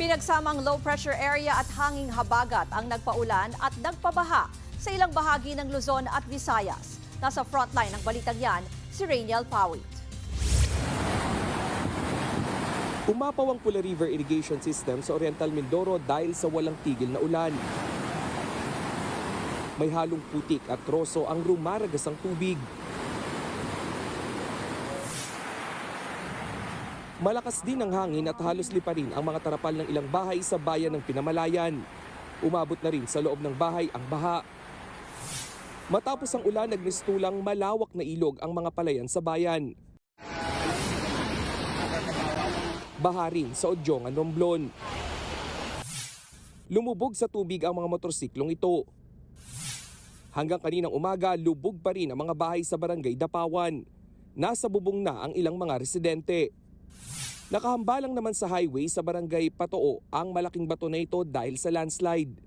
Pinagsamang low pressure area at hanging habagat ang nagpaulan at nagpabaha sa ilang bahagi ng Luzon at Visayas. Nasa frontline ng balitang yan, si Rainiel Pawit. Umapaw ang Pula River Irrigation System sa Oriental Mindoro dahil sa walang tigil na ulan. May halong putik at troso ang rumaragasang tubig. Malakas din ang hangin at halos liparin ang mga tarapal ng ilang bahay sa bayan ng Pinamalayan. Umabot na rin sa loob ng bahay ang baha. Matapos ang ulan, nagmistulang malawak na ilog ang mga palayan sa bayan. Baha rin sa Odjongan, Romblon. Lumubog sa tubig ang mga motorsiklong ito. Hanggang kaninang umaga, lubog pa rin ang mga bahay sa barangay Dapawan. Nasa bubong na ang ilang mga residente. Nakahambalang naman sa highway sa barangay Patoo ang malaking bato na ito dahil sa landslide.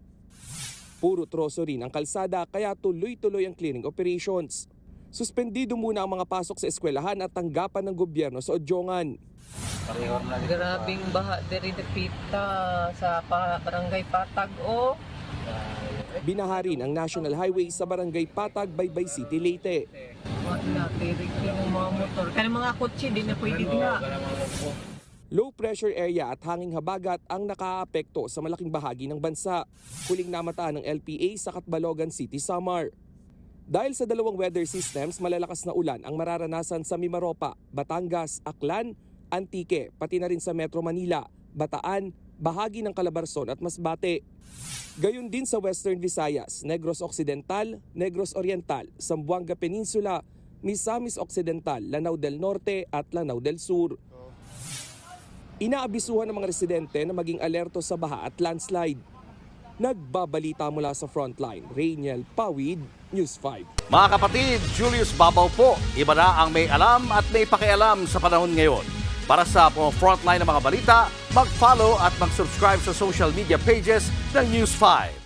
Puro troso rin ang kalsada kaya tuloy-tuloy ang clearing operations. Suspendido muna ang mga pasok sa eskwelahan at tanggapan ng gobyerno sa Odjongan. Grabing baha diri depita sa barangay Patag o. Binaha rin ang National Highway sa barangay Patag, Baybay City, Leyte. Wala tirik yung mga motor. Kaya mga kotse din na pwede diha. Low pressure area at hanging habagat ang nakaapekto sa malaking bahagi ng bansa. Huling namataan ng LPA sa Catbalogan City, Samar. Dahil sa dalawang weather systems, malalakas na ulan ang mararanasan sa Mimaropa, Batangas, Aklan, Antique, pati na rin sa Metro Manila, Bataan, bahagi ng Calabarzon at Masbate. Gayon din sa Western Visayas, Negros Occidental, Negros Oriental, Zamboanga Peninsula, Misamis Occidental, Lanao del Norte at Lanao del Sur. Inaabisuhan ng mga residente na maging alerto sa baha at landslide. Nagbabalita mula sa frontline, Rainiel Pawid, News 5. Mga kapatid, Julius Babaw po. Iba na ang may alam at may pakialam sa panahon ngayon. Para sa frontline ng mga balita, mag-follow at mag-subscribe sa social media pages ng News 5.